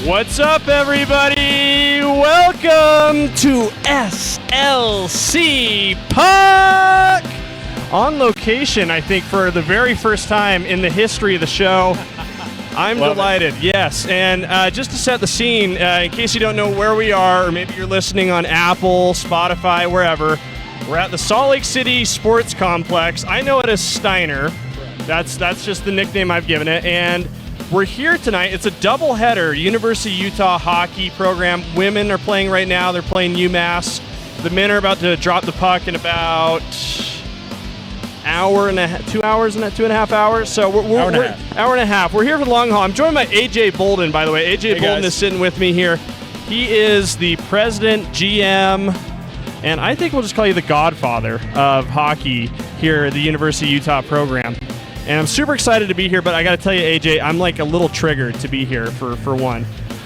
What's up, everybody? Welcome to SLC Puck! On location, I think, for the very first time in the history of the show. I'm delighted, yes. And just to set the scene, in case you don't know where we are, or maybe you're listening on Apple, Spotify, wherever, we're at the Salt Lake City Sports Complex. I know it as Steiner. That's just the nickname I've given it. And we're here tonight. It's a doubleheader, University of Utah hockey program. Women are playing right now. They're playing UMass. The men are about to drop the puck in about hour and a half, 2 hours and 2.5 hours. So we're hour and a half. We're here for the long haul. I'm joined by AJ Boldan, by the way. AJ Boldan is sitting with me here. He is the president, GM, and I think we'll just call you the godfather of hockey here at the University of Utah program. And I'm super excited to be here, but I got to tell you, AJ, I'm like a little triggered to be here for one.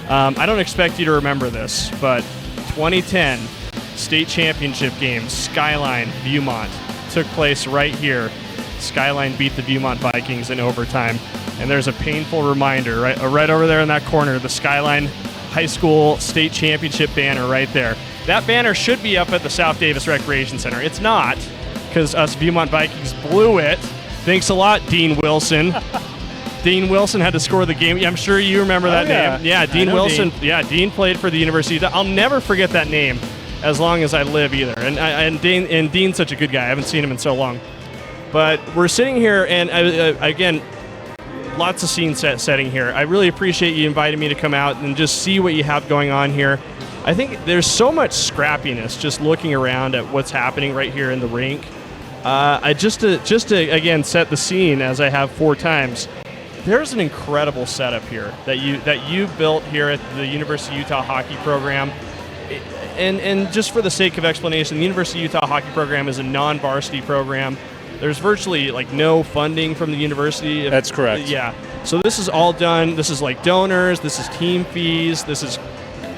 I don't expect you to remember this, but 2010 state championship game, Skyline Viewmont, took place right here. Skyline beat the Viewmont Vikings in overtime. And there's a painful reminder right over there in that corner, the Skyline High School state championship banner right there. That banner should be up at the South Davis Recreation Center. It's not, because us Viewmont Vikings blew it. Thanks a lot, Dean Wilson. Dean Wilson had to score the game. I'm sure you remember that name. Yeah, Dean Wilson. Dean. Yeah, Dean played for the University. I'll never forget that name as long as I live either. And Dean's such a good guy. I haven't seen him in so long. But we're sitting here, and again, lots of scene setting here. I really appreciate you inviting me to come out and just see what you have going on here. I think there's so much scrappiness just looking around at what's happening right here in the rink. Just to again set the scene, as I have 4 times, there's an incredible setup here that you built here at the University of Utah hockey program. And just for the sake of explanation, the University of Utah hockey program is a non-varsity program. There's virtually like no funding from the university. That's correct. Yeah. So this is all done. This is like donors. This is team fees. This is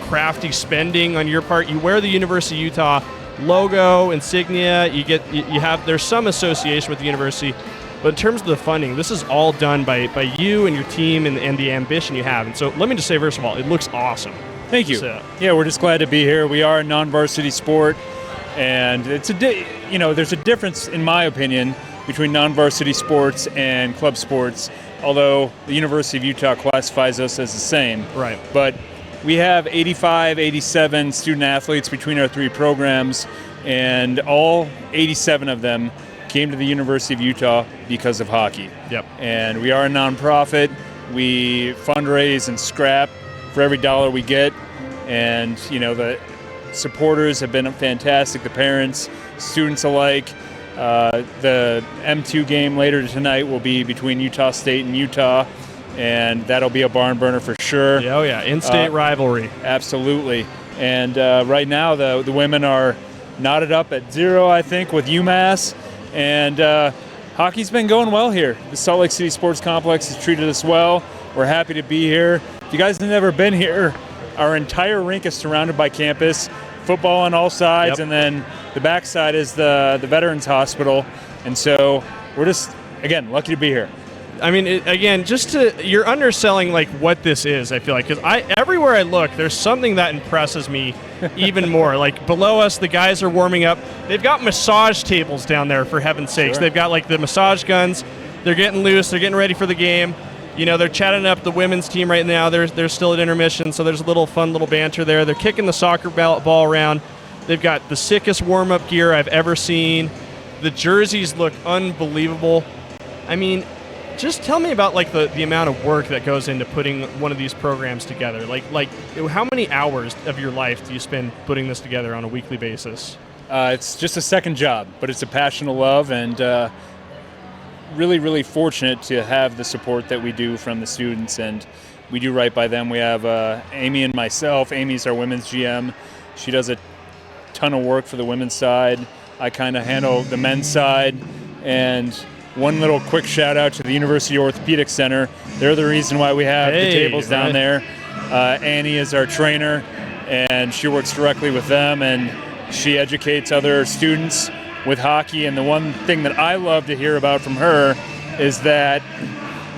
crafty spending on your part. You wear the University of Utah logo, insignia. There's some association with the university, but in terms of the funding, this is all done by you and your team and the ambition you have. And so let me just say, first of all, it looks awesome. Thank you. So, yeah, we're just glad to be here. We are a non-varsity sport, and there's a difference, in my opinion, between non-varsity sports and club sports, although the University of Utah classifies us as the same. Right. But we have 85, 87 student athletes between our 3 programs, and all 87 of them came to the University of Utah because of hockey. Yep. And we are a nonprofit. We fundraise and scrap for every dollar we get, and the supporters have been fantastic, the parents, students alike. The M2 game later tonight will be between Utah State and Utah, and that'll be a barn burner for sure. Oh yeah, in-state rivalry. Absolutely. And right now the women are knotted up at 0, I think, with UMass, and hockey's been going well here. The Salt Lake City Sports Complex has treated us well. We're happy to be here. If you guys have never been here, our entire rink is surrounded by campus, football on all sides, and then the backside is the Veterans Hospital. And so we're just, again, lucky to be here. I mean, you're underselling like what this is, I feel like, because everywhere I look, there's something that impresses me even more. Like below us, the guys are warming up. They've got massage tables down there, for heaven's sakes. Sure. They've got like the massage guns. They're getting loose. They're getting ready for the game. They're chatting up the women's team right now. They're still at intermission, so there's a little fun little banter there. They're kicking the soccer ball around. They've got the sickest warm-up gear I've ever seen. The jerseys look unbelievable. I mean, just tell me about like the amount of work that goes into putting one of these programs together. Like how many hours of your life do you spend putting this together on a weekly basis? It's just a second job, but it's a passion of love, and really, really fortunate to have the support that we do from the students, and we do right by them. We have Amy and myself. Amy's our women's GM. She does a ton of work for the women's side. I kind of handle the men's side. And one little quick shout out to the University Orthopedic Center. They're the reason why we have the tables down there. Annie is our trainer, and she works directly with them, and she educates other students with hockey. And the one thing that I love to hear about from her is that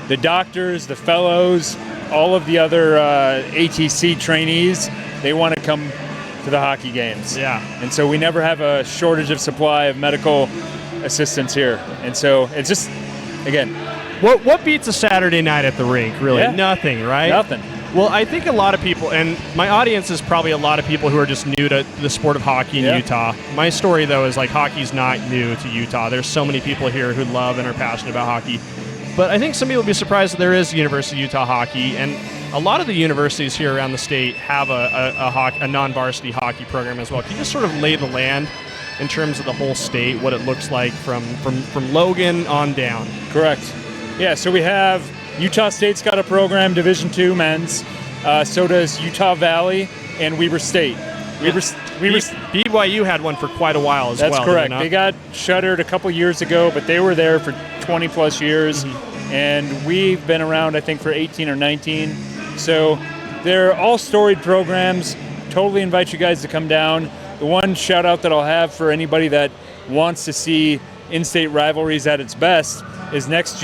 the doctors, the fellows, all of the other ATC trainees, they want to come to the hockey games. Yeah. And so we never have a shortage of supply of medical assistance here. And so it's just, again, what beats a Saturday night at the rink, really? Yeah. Nothing, right? Nothing. Well, I think a lot of people, and my audience is probably a lot of people who are just new to the sport of hockey in Utah. My story, though, is like hockey's not new to Utah. There's so many people here who love and are passionate about hockey. But I think some people will be surprised that there is University of Utah hockey, and a lot of the universities here around the state have a non-varsity hockey program as well. Can you just sort of lay the land in terms of the whole state, what it looks like from Logan on down? Correct. Yeah, so we have Utah State's got a program, Division II men's. So does Utah Valley and Weber State. BYU had one for quite a while as well. That's correct. They got shuttered a couple years ago, but they were there for 20 plus years. Mm-hmm. And we've been around, I think, for 18 or 19. So they're all storied programs. Totally invite you guys to come down. The one shout out that I'll have for anybody that wants to see in-state rivalries at its best is next month,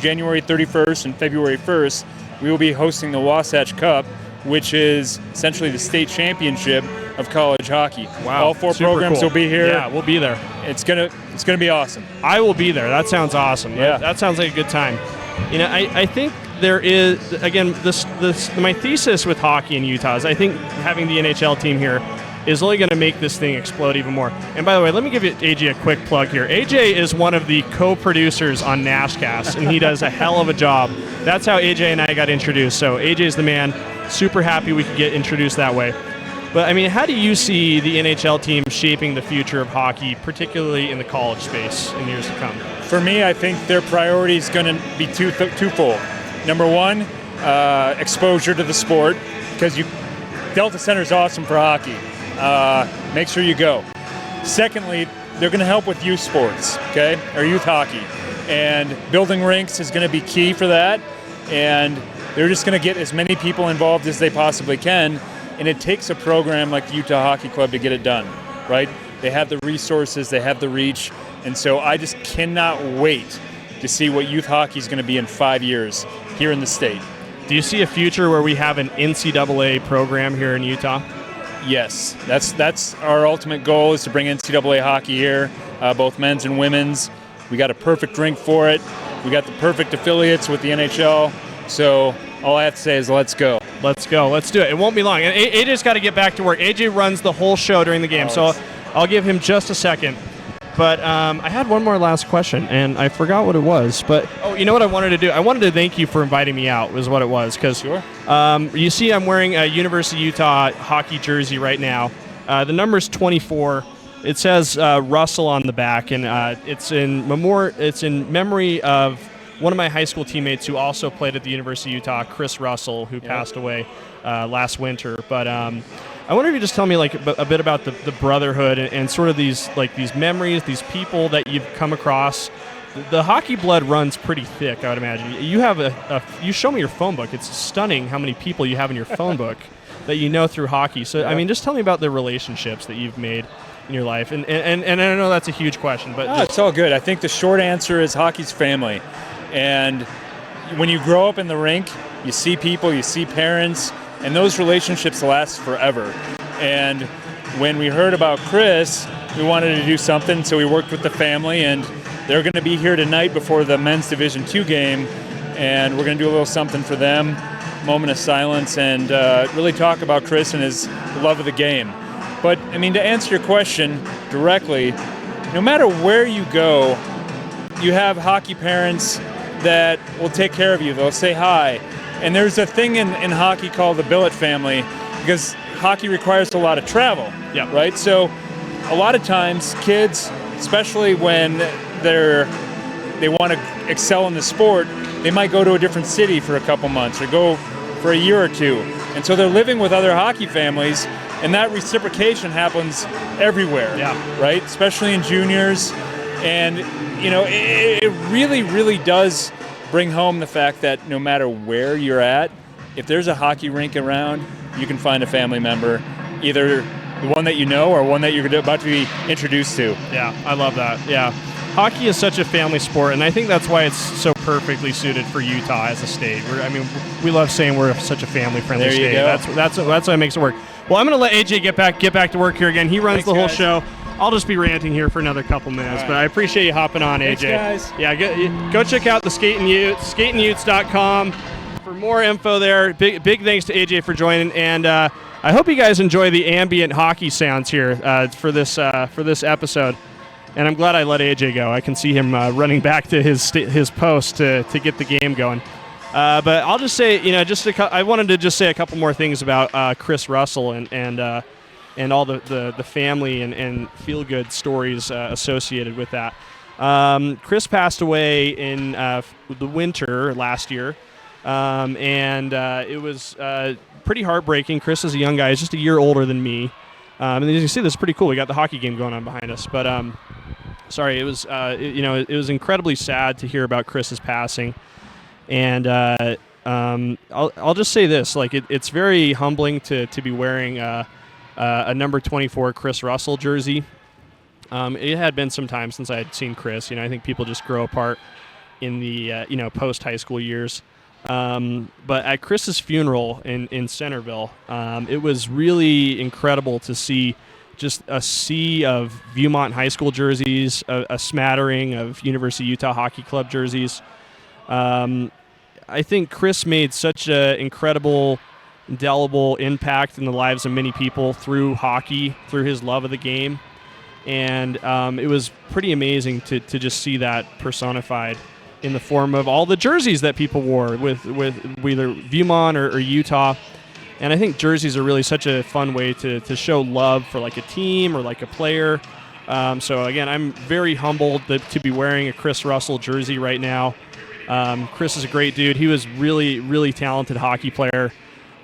January 31st and February 1st, we will be hosting the Wasatch Cup, which is essentially the state championship of college hockey. Wow. All four programs will be here. Yeah, we'll be there. It's gonna be awesome. I will be there. That sounds awesome. Yeah. That sounds like a good time. You know, I think there is, again, my thesis with hockey in Utah is I think having the NHL team here is only going to make this thing explode even more. And by the way, let me give AJ a quick plug here. AJ is one of the co-producers on Nashcast, and he does a hell of a job. That's how AJ and I got introduced. So AJ's the man. Super happy we could get introduced that way. But, I mean, how do you see the NHL team shaping the future of hockey, particularly in the college space in years to come? For me, I think their priority is going to be twofold. Number one, exposure to the sport, because Delta Center is awesome for hockey. Make sure you go. Secondly, they're going to help with youth sports, okay, or youth hockey. And building rinks is going to be key for that. And they're just going to get as many people involved as they possibly can. And it takes a program like the Utah Hockey Club to get it done, right? They have the resources, they have the reach. And so I just cannot wait to see what youth hockey is going to be in 5 years here in the state. Do you see a future where we have an NCAA program here in Utah? Yes, that's our ultimate goal, is to bring NCAA hockey here, both men's and women's. We got a perfect rink for it. We got the perfect affiliates with the NHL. So all I have to say is let's go. Let's go. Let's do it. It won't be long. And AJ's got to get back to work. AJ runs the whole show during the game, so I'll give him just a second. But I had one more last question, and I forgot what it was. But, you know what I wanted to do? I wanted to thank you for inviting me out, was what it was. Because you see I'm wearing a University of Utah hockey jersey right now. The number's 24. It says Russell on the back, and it's in memory of one of my high school teammates who also played at the University of Utah, Chris Russell, who passed away last winter. But I wonder if you just tell me like a bit about the brotherhood and sort of these memories, these people that you've come across. The hockey blood runs pretty thick, I would imagine. You have you show me your phone book. It's stunning how many people you have in your phone book that you know through hockey. So I mean, just tell me about the relationships that you've made in your life. And I know that's a huge question, but it's all good. I think the short answer is hockey's family. And when you grow up in the rink, you see people, you see parents, and those relationships last forever. And when we heard about Chris, we wanted to do something, so we worked with the family, and they're going to be here tonight before the men's Division II game, and we're going to do a little something for them, moment of silence, and really talk about Chris and his love of the game. But, I mean, to answer your question directly, no matter where you go, you have hockey parents that will take care of you. They'll say hi. And there's a thing in hockey called the billet family, because hockey requires a lot of travel, right? So a lot of times kids, especially when they want to excel in the sport, they might go to a different city for a couple months or go for a year or two. And so they're living with other hockey families, and that reciprocation happens everywhere, right? Especially in juniors. And, you know, it really, really does bring home the fact that no matter where you're at, if there's a hockey rink around, you can find a family member, either the one that you know or one that you're about to be introduced to. Yeah, I love that. Yeah. hockey is such a family sport, and I think that's why it's so perfectly suited for Utah as a state. We love saying we're such a family-friendly state. That's what makes it work. Well, I'm going to let AJ get back to work here again. He runs the whole show. I'll just be ranting here for another couple minutes, but I appreciate you hopping on, AJ. Thanks, guys. Yeah, go check out the Skatin Utes, skatinutes.com for more info there. Big thanks to AJ for joining, and I hope you guys enjoy the ambient hockey sounds here for this episode. And I'm glad I let AJ go. I can see him running back to his post to get the game going. But I'll just say, I wanted to just say a couple more things about Chris Russell and all the family and feel-good stories associated with that. Chris passed away in the winter last year, and it was pretty heartbreaking. Chris is a young guy. He's just a year older than me. And as you can see, this is pretty cool. We got the hockey game going on behind us. But, it was it was incredibly sad to hear about Chris's passing. And I'll just say this. Like, it's very humbling to be wearing a number 24 Chris Russell jersey. It had been some time since I had seen Chris. I think people just grow apart in the post-high school years. But at Chris's funeral in Centerville, it was really incredible to see just a sea of Viewmont High School jerseys, a smattering of University of Utah Hockey Club jerseys. I think Chris made such an incredible, indelible impact in the lives of many people through hockey, through his love of the game. And it was pretty amazing to just see that personified in the form of all the jerseys that people wore with either Viewmont or Utah. And I think jerseys are really such a fun way to show love for like a team or like a player. So again, I'm very humbled to be wearing a Chris Russell jersey right now. Chris is a great dude. He was really, really talented hockey player.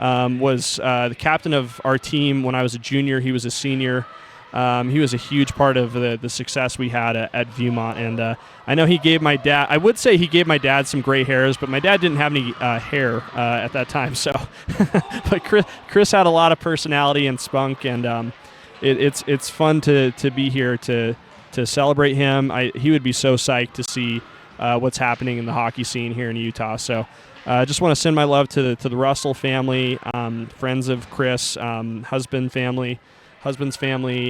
Was the captain of our team when I was a junior. He was a senior. He was a huge part of the success we had at Viewmont, and I know he gave my dad. I would say he gave my dad some gray hairs, but my dad didn't have any hair at that time. So, but Chris had a lot of personality and spunk, and it's fun to be here to celebrate him. He would be so psyched to see what's happening in the hockey scene here in Utah. So. I just want to send my love to the Russell family, friends of Chris, husband's family,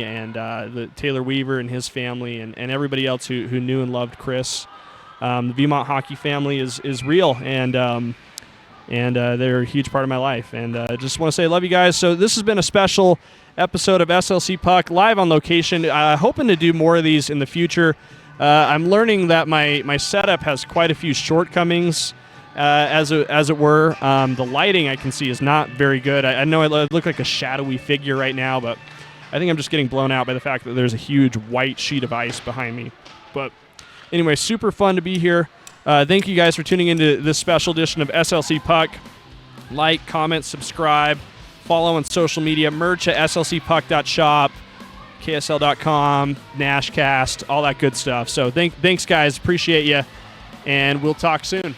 and the Taylor Weaver and his family, and everybody else who knew and loved Chris. The Viewmont hockey family is real, and they're a huge part of my life. And I just want to say I love you guys. So this has been a special episode of SLC Puck live on location. Hoping to do more of these in the future. I'm learning that my setup has quite a few shortcomings. As it were. The lighting I can see is not very good. I know I look like a shadowy figure right now, but I think I'm just getting blown out by the fact that there's a huge white sheet of ice behind me. But anyway, super fun to be here. Thank you guys for tuning into this special edition of SLC Puck. Like, comment, subscribe, follow on social media, merch at slcpuck.shop, ksl.com, Nashcast, all that good stuff. So thanks guys, appreciate you, and we'll talk soon.